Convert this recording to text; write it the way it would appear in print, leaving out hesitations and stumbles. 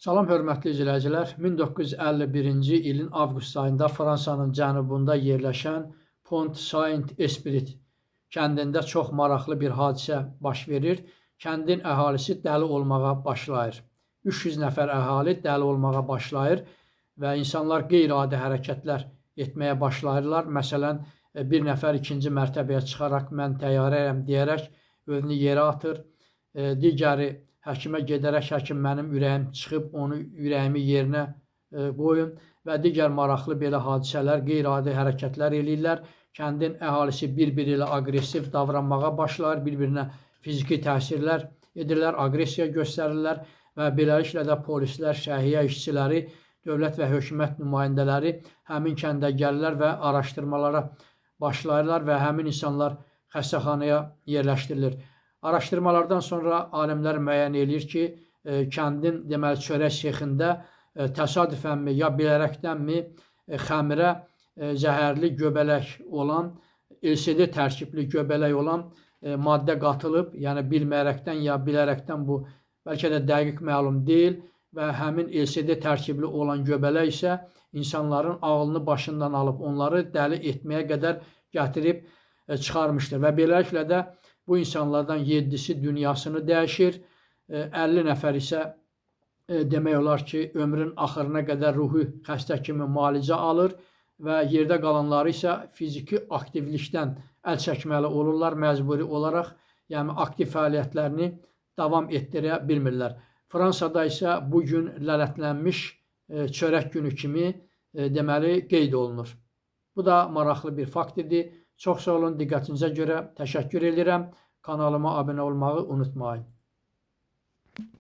Salam hörmətli izləyicilər. 1951-ci ilin avqust ayında Fransanın cənubunda yerləşən Pont-Saint-Esprit kəndində çox maraqlı bir hadisə baş verir. Kəndin əhalisi dəli olmağa başlayır. 300 nəfər əhali dəli olmağa başlayır və insanlar qeyri-adi hərəkətlər etməyə başlayırlar. Məsələn, bir nəfər ikinci mərtəbəyə çıxaraq mən təyyarəyəm deyərək özünü yerə atır. Digəri həkimə gedərək həkim mənim ürəyim çıxıb, onu ürəyimi yerinə qoyun və digər maraqlı belə hadisələr, qeyri-adi hərəkətlər eləyirlər. Kəndin əhalisi bir-biri ilə aqressiv davranmağa başlayır, bir-birinə fiziki təsirlər edirlər, aqressiya göstərirlər və beləliklə də polislər, səhiyyə işçiləri, dövlət və hökumət nümayəndələri həmin kəndə gəlirlər və araşdırmalara başlayırlar və həmin insanlar xəstəxanaya yerləşdirilir. Araşdırmalardan sonra alimlər müəyyən eləyir ki, kəndin deməli çörək sexində təsadüfənmi ya bilərəkdənmi xəmirə zəhərli göbələk olan, LSD tərkibli göbələk olan maddə qatılıb, yəni bilməyərəkdən ya bilərəkdən, bu bəlkə də dəqiq məlum deyil və həmin LSD tərkibli olan göbələk isə insanların ağlını başından alıb onları dəli etməyə qədər gətirib çıxarmışdır və beləliklə də bu insanlardan 7-si dünyasını dəyişir, 50 nəfər isə demək olar ki, ömrün axırına qədər ruhi xəstə kimi müalicə alır və yerdə qalanları isə fiziki aktivlikdən əl çəkməli olurlar məcburi olaraq, yəni aktiv fəaliyyətlərini davam etdirə bilmirlər. Fransada isə bu gün lənətlənmiş çörək günü kimi deməli qeyd olunur. Bu da maraqlı bir fakt idi. Çox sağ olun, diqqətinizə görə təşəkkür edirəm. Kanalıma abunə olmağı unutmayın.